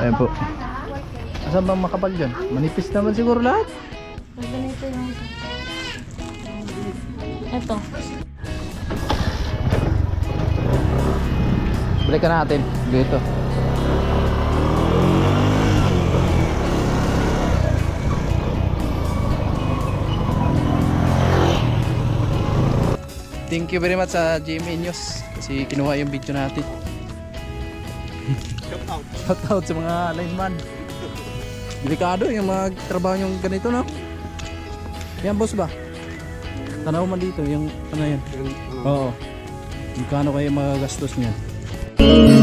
Ayan po. Asan bang makapal dyan? Manipis naman siguro lahat. Ganito yung ito. Balikan natin dito. Thank you very much sa GMA News kasi kinuha yung video natin. Shout out sa mga lineman. Delikado yung mga trabaho yung ganito, no? Yan, boss ba? Tanaw man dito yung ano yan. Oo. Magkano kayo magagastos niyan?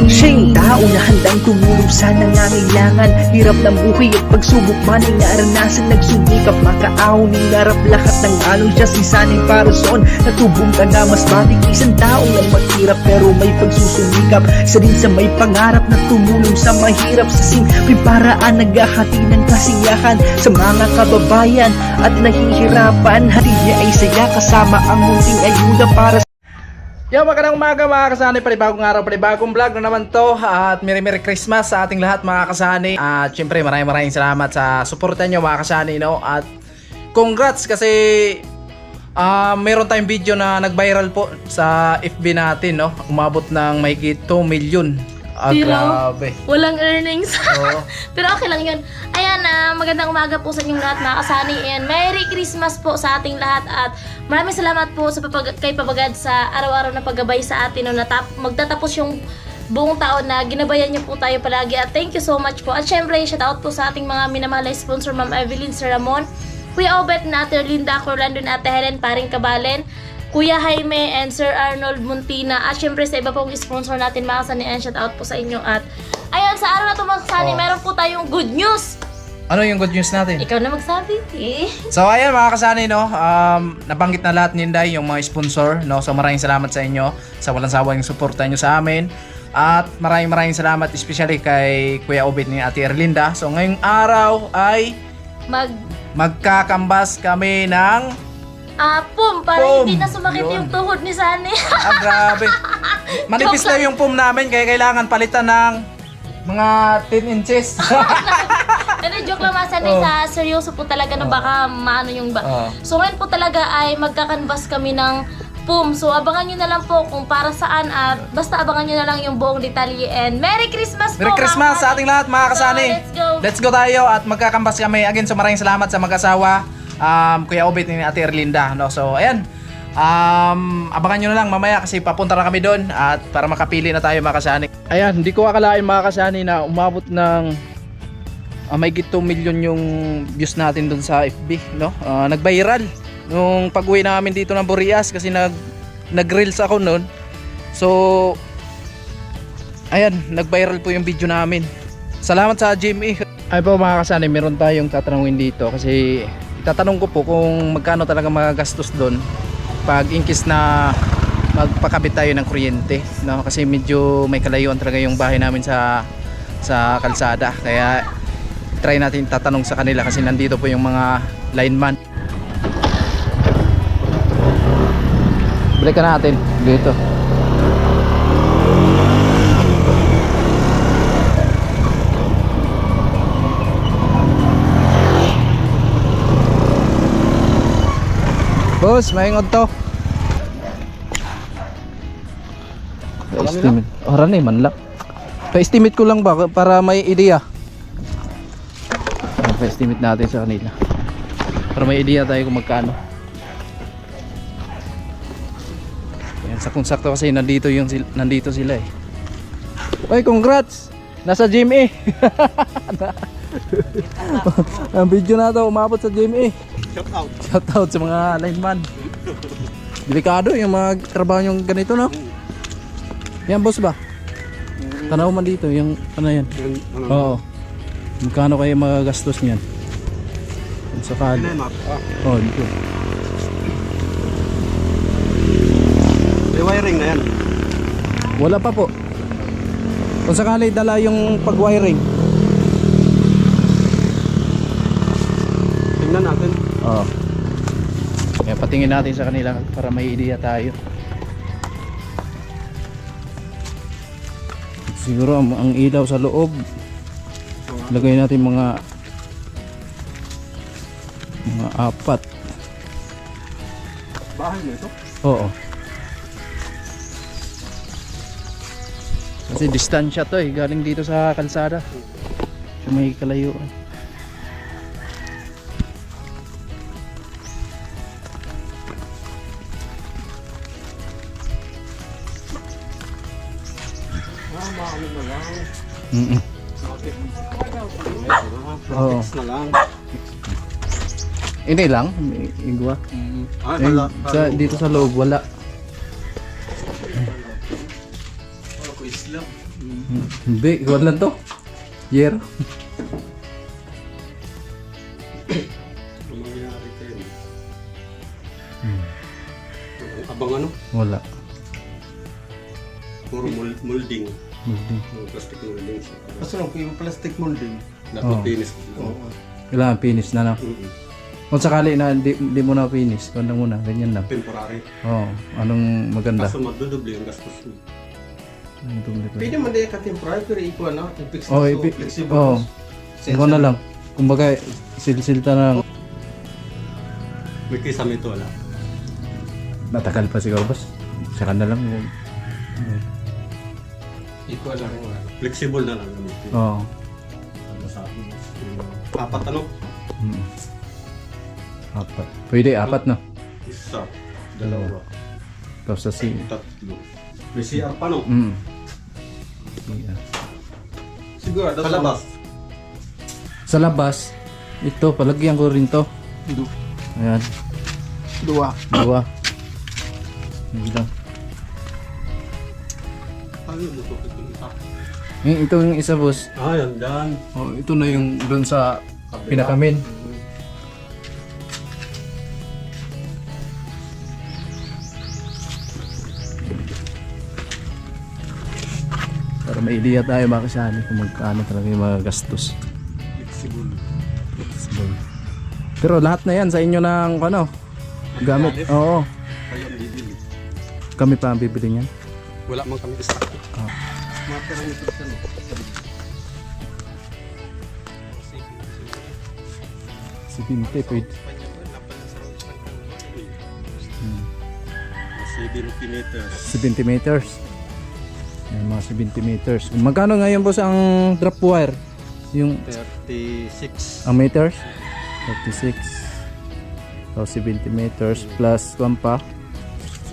Siya'y tao na handang tumulong sa nangangailangan. Hirap ng buhay at pagsubok man ay naranasan. Nagsumikap makaaon ng narap lahat ng alon siya sisaning parason. Natubong ka na mas matig isang tao lang maghirap pero may pagsusumikap. Isa din sa may pangarap na tumulong sa mahirap. Sa simpleng paraan naghahati ng kasiyahan sa mga kababayan at nahihirapan. Hati niya ay saya kasama ang munting ayuda para sa Yo, magandang umaga mga kasani, panibagong araw, panibagong vlog na naman to. At Merry Christmas sa ating lahat mga kasani. At syempre maraming salamat sa suporta nyo mga kasani, no? At congrats kasi meron tayong video na nag-viral po sa FB natin, no? Umabot ng mahigit 2 million. Pero, grabe. walang earnings. Oo. Pero okay lang yun. Ayan, magandang umaga po sa inyong lahat mga kasani. And Merry Christmas po sa ating lahat. At maraming salamat po sa kay Pabagad sa araw-araw na paggabay sa atin. No, magtatapos yung buong taon na ginabayan niyo po tayo palagi. At thank you so much po. At syempre, shout out po sa ating mga minamahal na sponsor, Ma'am Evelyn Sir Ramon, Kuya Obet na Ate Linda, Corlando na Ate Helen, Paring Kabalen, Kuya Jaime and Sir Arnold Muntina. At syempre sa iba pong sponsor natin mga kasani, and shout out po sa inyo. At ayun, sa araw na ito mga kasani, meron po tayong good news. Ano yung good news natin? Ikaw na magsabi, eh. So ayan mga kasani, no, nabanggit na lahat ni Inday yung mga sponsor, no. So maraming salamat sa inyo sa walang sawang suporta nyo sa amin. At maraming salamat especially kay Kuya Obet ni Ate Erlinda. So ngayong araw ay magkakambas kami ng para Pum. hindi na sumakit Yun. yung tuhod ni Sunny. grabe. Manipis na yung pum namin kaya kailangan palitan ng mga 10 inches. Joke lang mga Sunny, sa seryoso po talaga na baka maano yung So ngayon po talaga ay magkakanvas kami ng pum. So abangan nyo na lang po kung para saan at basta abangan nyo na lang yung buong detalye. And Merry Christmas po! Merry Christmas sa ating lahat mga kasani. So, Let's go tayo at magkakambas kami. Again, so maraming salamat sa mag-asawa, Kuya Obet ni Ate Erlinda, no? So ayan, abangan nyo na lang mamaya kasi papunta na kami doon at para makapili na tayo mga kasani. Ayan, hindi ko akalain mga kasani na umabot ng mahigit 2 million yung views natin doon sa FB, no? Nag-viral nung pag-uwi namin dito ng Burias kasi nag-reels ako noon. So ayan, nag-viral po yung video namin. Salamat sa GMA. Ay po mga kasani, meron tayong tatanungin dito kasi itatanong ko po kung magkano talaga magagastos doon pag inkis na magpakabit tayo ng kuryente, no? Kasi medyo may kalayuan talaga yung bahay namin sa kalsada, kaya try natin tatanong sa kanila kasi nandito po yung mga lineman. Balikan natin dito. Boss, maingod to. Pa-estimate. Oran eh, man lang. Pa-estimate ko lang ba para may idea. Pa-estimate natin sa kanila. Para may idea tayo kung magkano. Yan, sakong-sakto kasi nandito sila eh. Oy, congrats! Nasa gym eh. Ang video na to umabot sa gym eh. Shout out sa mga lineman. Delikado yung mga trabaho yung ganito, no? Yan, boss ba? Tanaw man dito yung ano yan. Oo. Magkano kayo magagastos niyan? Kung sakali. Dito. May wiring na yan. Wala pa po. Kung sakali dala yung pag-wiring. Tingnan natin. Oo. Kaya patingin natin sa kanila para may idea tayo. Siguro ang ilaw sa loob Lagay natin mga 4. Bahay mo ito? Oo. Kasi distansya to eh, galing dito sa kalsada. So may kalayuan. Maano na lang. Oo. Fix na lang. Ini lang, igwa. Dito sa loob wala. Ako Islam. Hindi, ikaw lang to. Yer. Ang mangyayari kayo. Abang ano? Wala. Puro molding. Molding. Plastic molding siya. Basta lang yung plastic molding. Dapat Oo. finish. Kailangan finish na lang. Kung sakali na di mo na finish, kung muna, ganyan lang. Temporary. Oo, anong maganda? Kaso magdudubli yung gastos mo. Anong tumuli ko? Pwede man din ka-temporary pero equal na. Fix Oh, so flexible. oh. Sensor. Ikaw na lang. Kumbaga, silsilta na lang. May kisame ito wala. Matagal pa siguro, boss. Saka na lang. Equal lang. Flexible na lang gamitin. Oo. Masabi. 4 ano? 4. Pwede, 4 na. Isa. 2. Tapos sa C. 3. May CR pa no? Yeah. Siguro. Sa labas. Sa labas, ito, palagyan ko rin to. Ayan. 2. Hindi lang. Ano yung mutok ito isa? Ito yung isa, boss. Ah, yan dyan. Oh, ito na yung doon sa pinakamin. Para may idea tayo mga kasali kung magkano talaga yung mga gastos. Flexible. Pero lahat na yan sa inyo ng ano, gamit. Oo, Kayo ang bibili. kami pa ang bibili niyan. Wala man kami stock. Matera nito sa no. 70 pwede. 70 meters. 70 meters. Yan, mga 70 meters. Magkano ngayon boss ang drop wire? Yung 36. ang meters? 36. So 70 meters plus 1 pa.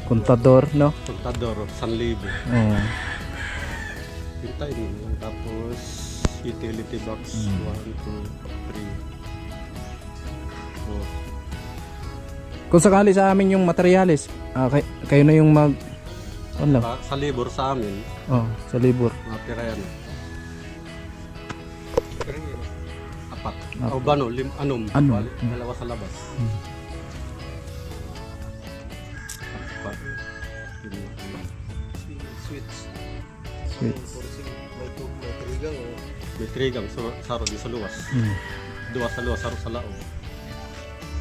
Kontador, no? Contador, 1,000. Oo. Hintayin mo yan. Tapos utility box 1, 2, 3, 4. Kung sakali sa amin yung materials, kayo na yung mag ano lang? Sa libor sa amin, Oh, sa libur. mga pira yan. 4. O ba no? Anom. Anom. Bali, 2 sa labas. 4. Switch. Switch. May trigang o. May trigang saro di sa luwas. 2 sa luwas, saro sa laog.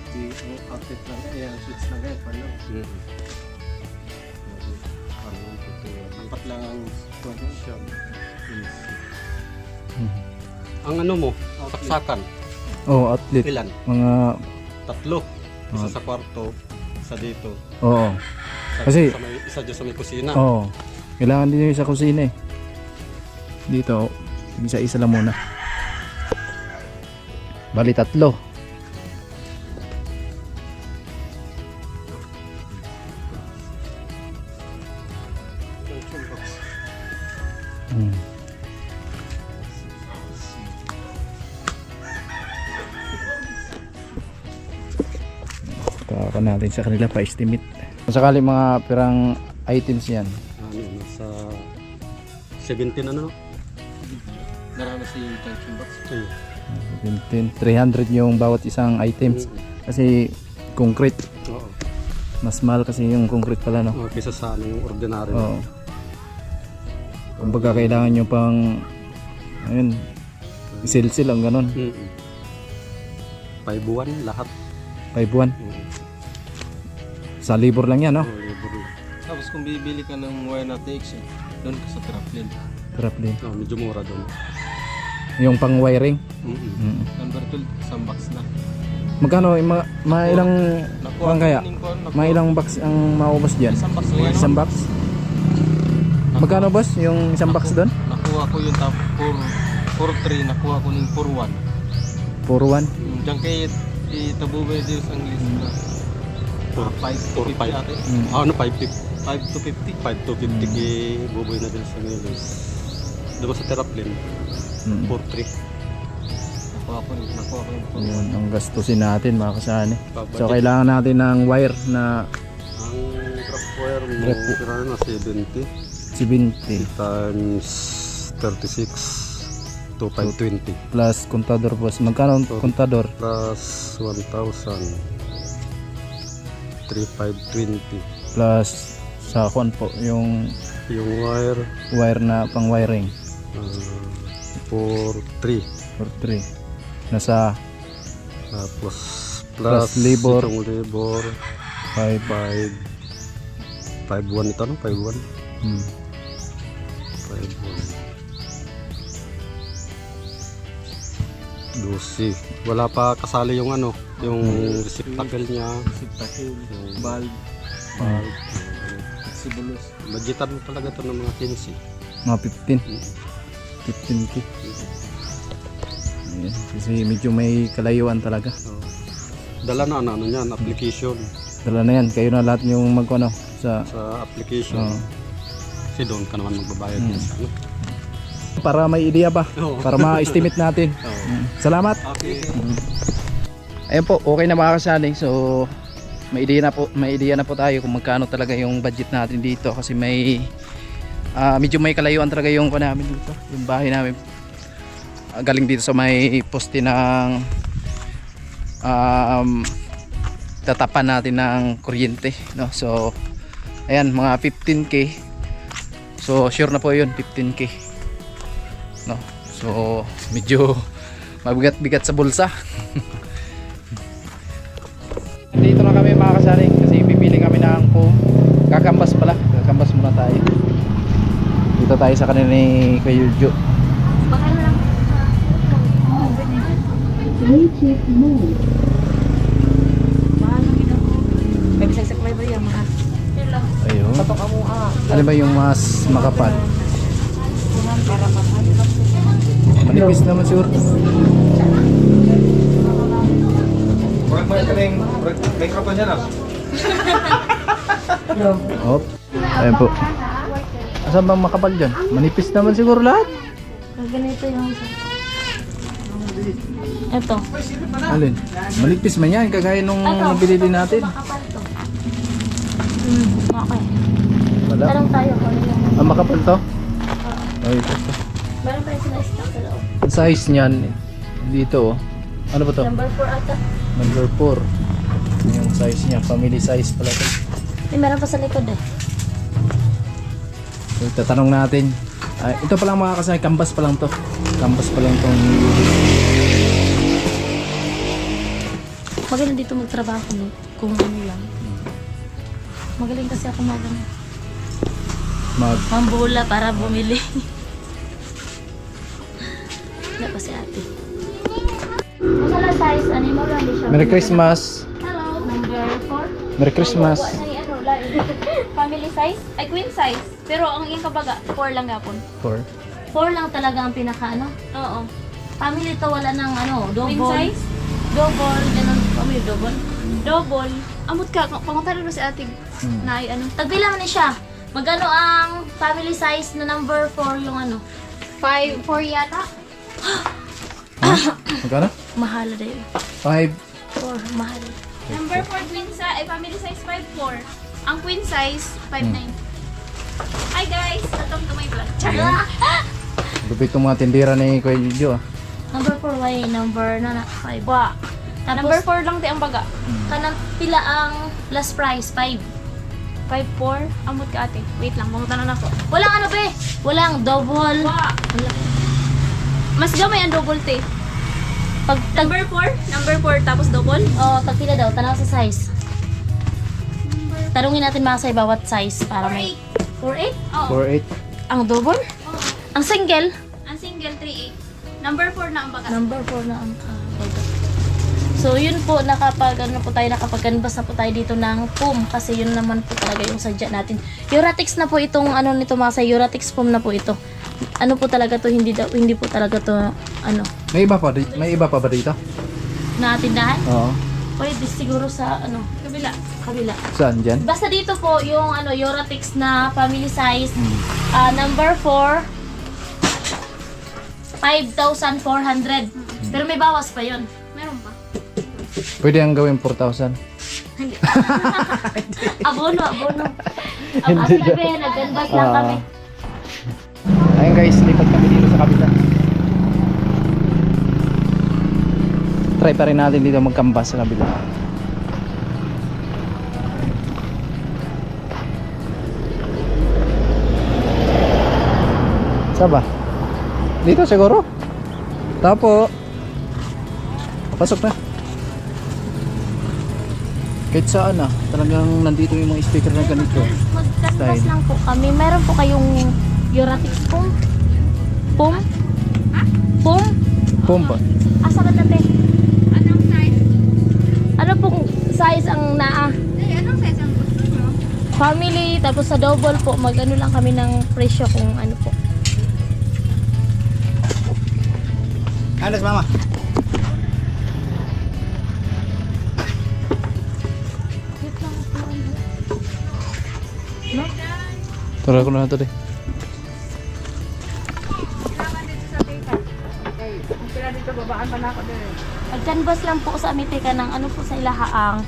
Di ang outlet lang. Ayan, switch lang kayo. Paano? Apat lang ang siyam. Ang ano mo, saksakan, Oh, outlet. ilan? Mga 3. Isa sa kwarto, isa dito. oo. Isa, Kasi- isa dyan sa may kusina. Oo. Kailangan din yung sa kusina eh. Dito, isa-isa lang muna. Bali 3. Junction box. Kaka natin sa kanila pa-estimate. Kung sakali mga pirang items yan. Ano, nasa 17 ano? Narana si junction box. Ayun. 300 yung bawat isang items. Kasi concrete. Oo. Mas mahal kasi yung concrete pala, no? Kaysa sa ano, yung ordinary. Oo. Kumbaga kailangan nyo pang ayun, isilsil ang ganon. 5 buwan lahat. 5 buwan. Sa libur lang yan, no? Libur lang. Tapos kung bibili ka ng wire na TX, doon ka sa Traplin. Trap din. Medyo mura doon. Yung pang wiring. Number 12, isang box na. Magkano ilang Nakuha Ang kaya? ko ning kuwan, mga ilang box ang maubos diyan? Isang box lang. Isang box. Magkano boss yung isang box doon? Nakuha ko yung top 4-3, nakuha ko ning 4-1. 4-1. Diyan kay itabubay din sa English na 5 to 50 ate. Ano, 550. 5 to 50. 5 to 50 buboy na din sa ngayon. Diba sa Terraplane? 4-3. Nakuha ko yung 4-1. Yun ang gastusin natin mga kasani. So kailangan natin ng wire na Ang graph wire mo, Graph. kailangan na 70 70 times 36 to 520 plus kontador boss. Magkano ang kontador? plus 1,000 3,520 Plus sa kwan po yung yung wire wire na pang wiring 4,3 for 3. Nasa plus Plus labor. itong labor 5. 5,1 ito no? 5,1 Hmm. 5,1 12. Wala pa kasali yung ano, yung receptacle niya. Siptakil, bulb, sibulus. Budgetan mo talaga to ng mga 15. Mga 15k. Ayan, kasi medyo may kalayuan talaga. Dala na ano niyan, application. Dala na yan, kayo na lahat yung magkano sa Sa application. Oo. Kasi doon ka naman magbabayad niya sa ano. para may ideya ba? Oo. Para ma-estimate natin. Salamat. Okay. Ayun po, okay na mga kasali. So, may ideya na po tayo kung magkano talaga yung budget natin dito kasi may medyo may kalayuan talaga yung kuha namin dito. Yung bahay namin. Galing dito sa may poste ng tatapan natin ng kuryente, no? So, ayan, mga 15k. So, sure na po yun, 15k. No? So, medyo mabigat-bigat sa bulsa. Dito na kami mga kasali kasi pipili kami ng kakambas pala. Kakambas muna tayo. Dito tayo sa kanila ni Kuya Yujo. Baka na lang. May bisagsak may bariya, mahal. Hello. Ayun. Patok ako Ano ba yung mas makapal? Manipis naman siguro. Microphone yan ah. Hop. Ayun po. Asan bang makapal dyan? Manipis naman siguro lahat. Ganito yung ito. Alin? Manipis man yan kagaya nung Ito. nabili din natin. Makapal to. Okay. Wala. Tarong tayo kung ano yung... Ang makapal to? Ay, ito. Meron tayo sila stock sa loob. Ang size niyan dito oh. Ano ba to? Number 4 ata. Number 4. Yung size niya, family size pala to. Meron pa sa likod eh. So, tatanong natin. Ito pa lang mga kasay, canvas pa lang to. Canvas pa lang tong Magaling dito magtrabaho no? Kung ano lang. Magaling kasi ako mambula para bumili. Wala pa si ate. Ano lang size? Ano mo lang di siya? Merry Christmas. Hello. Number 4? Merry Christmas. Ano, family size? Ay, queen size. Pero ang iyong kabaga, 4 lang gapon. 4. 4 lang talaga ang pinaka ano? Oo. Family to wala ng ano, double. Queen size? Double, ganun. Family double. Double. Amot ka, panguntaran mo si ate na ay ano. Tagpila man ni siya. Magano ang family size na number 4 yung ano? 4 yata. Magkano? Mahal na yun. 5. 4, mahal. Number 4 queen size, ay family size 5'4". Ang queen size, 5'9". Hi guys! Welcome to my vlog. Char! Lupit itong mga tindira ni Kuya Yujo ah. Number 4 way, number na 5. Wa. Tapos, Number 4 lang di ang baga. kanang pila ang last price, 5. 5'4". Amot ka ate. Wait lang, mamutan na ako. Walang ano be? Walang double. Wa. Wala. Mas gamay ang double te. Pag tag Number 4? Number 4 tapos double? oh, tagpila daw, tanaw sa size. Tarungin natin mga sa bawat size para may 4'8". Oo. 4.8. Ang double? Oo. Ang single? Ang single 3'8". Number 4 na ang baga. Number 4 na ang kabaga. So yun po, nakapag-canvas na po tayo dito ng foam kasi yun naman po talaga yung sadya natin. Uratex na po itong ano nito mga sa Uratex foam na po ito. Ano po talaga to, hindi po talaga to ano, May iba pa ba dito? na tindahan. Oo. Pwede siguro sa ano, kabila. Saan dyan? Basta dito po yung ano Uratex na family size number 4 5,400. Pero may bawas pa 'yon. Meron pa. Pwede ang gawin 4,000. Abono. Ang sabi, nag-canvas lang kami. Ayun guys, lipat kami dito sa kabila. Try pa rin natin dito mag-canvas sa kabila. Saan ba? Dito siguro? Tapo. Pasok na. Kahit saan talagang nandito yung mga speaker na ganito. Mag-canvas lang po kami. Meron po kayong Uratex foam? Foam? Foam? Pumba. Asa ba natin? Anong size? Ano pong size ang naa? Anong size ang gusto nyo? Family, tapos sa double po, mag-ano lang kami ng presyo kung ano po. Alas mama. Tara ko na ito deh. Mag-canvas lang po sa amitika ng ano po sa ilahaang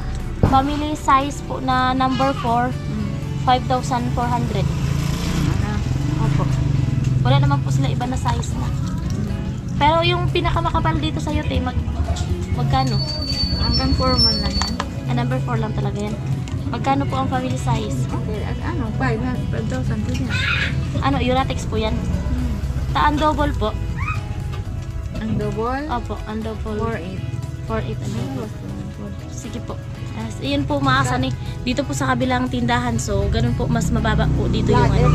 family size po na number 4, 5,400. Opo. Wala naman po sila iba na size na. Pero yung pinakamakapal dito sa yote, magkano? Hanggang 4 man lang yan. Number 4 lang talaga yan. Magkano po ang family size? Okay, ano, 5,000 po yan. Ano, Uratex po yan? Ang double po? Ang double, Opo, ang double. 4,800. 4,800 ang double. Sige po. Yun po mga kasani. Dito po sa kabilang tindahan. So, ganun po, mas mababa po dito yung ano.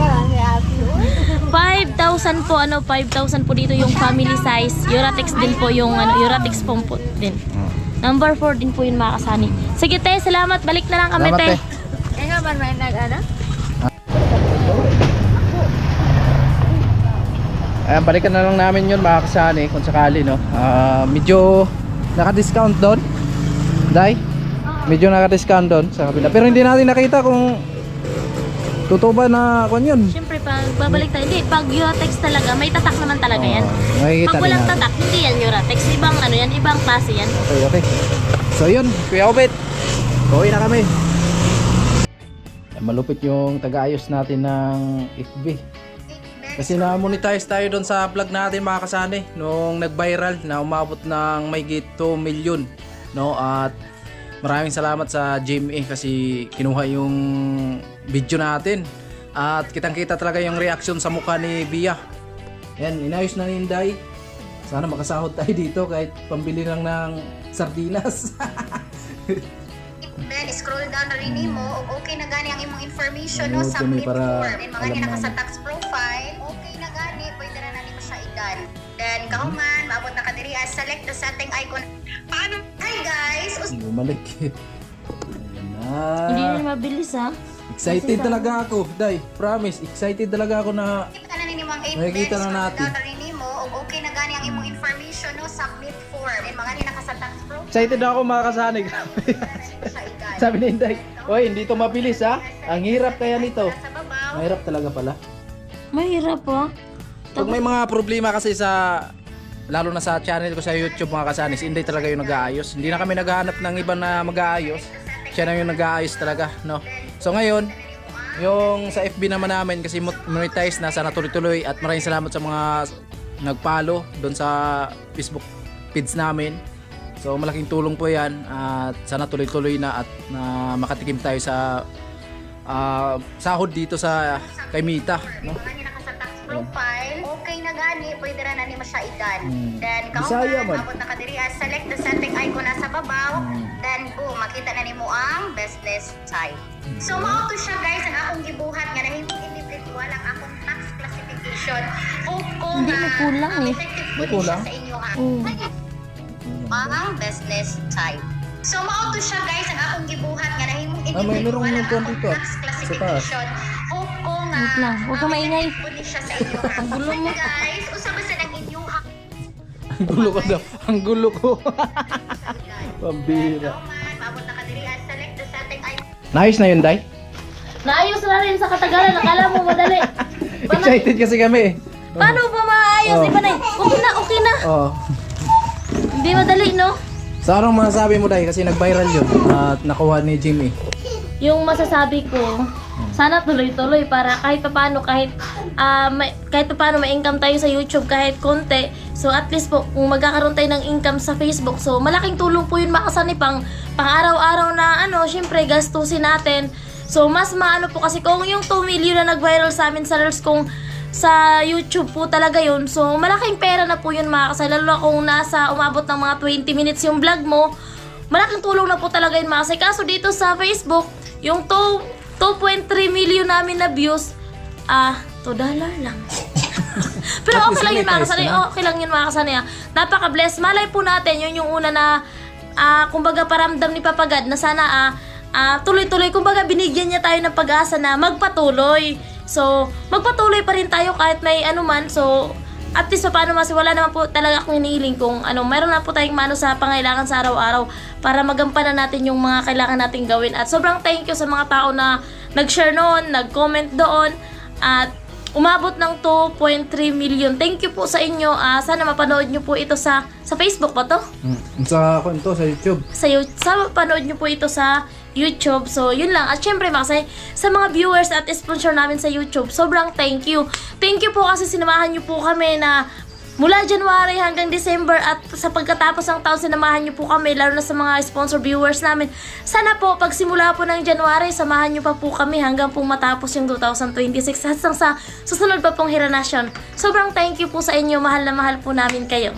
5,000 po, 5,000 po dito yung family size. Uratex din po yung Uratex foam po din. Number 4 din po yung mga kasani. Sige te, salamat. Balik na lang kami Salamat, te. te. Eh nga ba may nag-ano? Ayan, balikan na lang namin yun mga kasani kung sakali no. Medyo naka-discount doon. Day? Medyo naka-discount doon sa kabila. Pero hindi natin nakita kung totoo ba na kung yun. Siyempre, pag babalik tayo. Hindi, pag Uratex talaga, may tatak naman talaga yan. Makikita Pag din walang natin. tatak, hindi yan Uratex. Ibang ano yan, ibang klase yan. Okay. So yun, Kuya Obet. Uwi na kami. Malupit yung taga-ayos natin ng FB. Kasi na-monetize tayo doon sa vlog natin mga kasani nung nag-viral na umabot ng mahigit 2 million, no? At maraming salamat sa GMA kasi kinuha yung video natin. At kitang-kita talaga yung reaction sa mukha ni Bia. Yan, inayos na ni Inday. Sana makasahod tayo dito kahit pambili lang ng sardinas. Then, scroll down na rin mo, okay na gani ang imong information, Ano, no? Submit para form. Then, mga alam nila sa namin. tax profile, okay na gani, pwede na nimo siya i-done. Then, kahuman, maabot na kadiri, select the setting icon. Paano? Hi guys! Bumalik. Ayan na. Hindi na mabilis ha. Excited talaga ako, Day. Promise, excited talaga ako na Kita na nimo ang 8 Makikita na natin. Scroll down na rin mo, okay na gani ang imong information, no? Submit form. Then, mga nila sa tax profile, excited na ako mga kasanig. pwede na nimo siya i-done. Sabi ni Inday, oy, hindi to mabilis ha. Ang hirap kaya nito. Sa babaw, Mahirap talaga pala. Mahirap po. Pag may mga problema kasi sa lalo na sa channel ko sa YouTube mga kasanis, Inday talaga yung nag-aayos. Hindi na kami naghahanap ng iba na mag-aayos. Siya na yung nag-aayos talaga, no. So ngayon, yung sa FB naman namin kasi monetize na, sana tuloy-tuloy at maraming salamat sa mga nag-follow doon sa Facebook page namin. So malaking tulong po 'yan at sana tuloy-tuloy na at makatikim tayo sa sahod dito sa kay Mita, no. mga nila sa tax profile, okay na gani, pwede na nimo siya i-done. Then, Bisaya man. kahuman, maabot na kadiri, select the setting icon na sa babaw. Then, boom, makita na nimo ang business type. So, mao to siya guys, ang akong gibuhat nga na hindi individual ang akong tax classification. classification. Hope ko Hindi, may kulang eh. effective May po kulang? siya sa inyo ha. Oo. Ang business type. So mao to siya guys ang akong gibuhat nga nahimong may merong individual ang nagkuhan akong dito, tax sa taas. classification. Hope ko nga Wait lang, huwag ka maingay. effective po ni siya sa inyo ha. Ang gulo mo. Guys, usab sa nang inyong Ang gulo ko daw. Ang gulo ko. Pambira. man, maabot na kadiri as select the setting ay Nice na yun, Day. Naayos na rin sa katagalan, akala mo madali. Excited kasi kami eh. Paano ba maayos? Oh. Iba na okay na. Oh. Hindi madali, no? So anong masasabi mo, Day? Kasi nag-viral yun at nakuha ni Jimmy. Yung masasabi ko, sana tuloy-tuloy para kahit paano kahit paano ma-income tayo sa YouTube kahit konti. So at least po kung magkakaroon tayo ng income sa Facebook, so malaking tulong po yun makasani pang araw-araw na syempre gastusin natin. So mas maano po kasi kung yung 2 million na nag-viral sa amin sa Reels kung sa YouTube po talaga yun. So malaking pera na po yun mga kasay, lalo na kung nasa umabot ng mga 20 minutes yung vlog mo. Malaking tulong na po talaga yun mga kasay. Kaso dito sa Facebook, yung 2.3 million namin na views, $2 lang. Pero At okay lang yun mga least kasanay. monetize na. Okay lang yun mga kasanay. Napaka-bless. Malay po natin, yun yung una na, kumbaga paramdam ni Papagad na sana, tuloy-tuloy. Kumbaga binigyan niya tayo ng pag-asa na magpatuloy. So, magpatuloy pa rin tayo kahit may man. So, at least paano mas wala naman po talaga akong hinihiling kung mayroon na po tayong mano sa pangailangan sa araw-araw para magampanan natin yung mga kailangan nating gawin. At sobrang thank you sa mga tao na nag-share noon, nag-comment doon at umabot ng 2.3 million. Thank you po sa inyo. Sana mapanood nyo po ito sa Facebook ba to? Sa YouTube. Sa panood nyo po ito sa YouTube. So, yun lang. At syempre, makasay, sa mga viewers at sponsor namin sa YouTube, sobrang thank you. Thank you po kasi sinamahan nyo po kami na mula January hanggang December at sa pagkatapos ng taon, sinamahan nyo po kami, lalo na sa mga sponsor viewers namin. Sana po, pag simula po ng January, samahan nyo pa po kami hanggang pong matapos yung 2026 hanggang sa susunod pa pong Hiranasyon. Sobrang thank you po sa inyo. Mahal na mahal po namin kayo.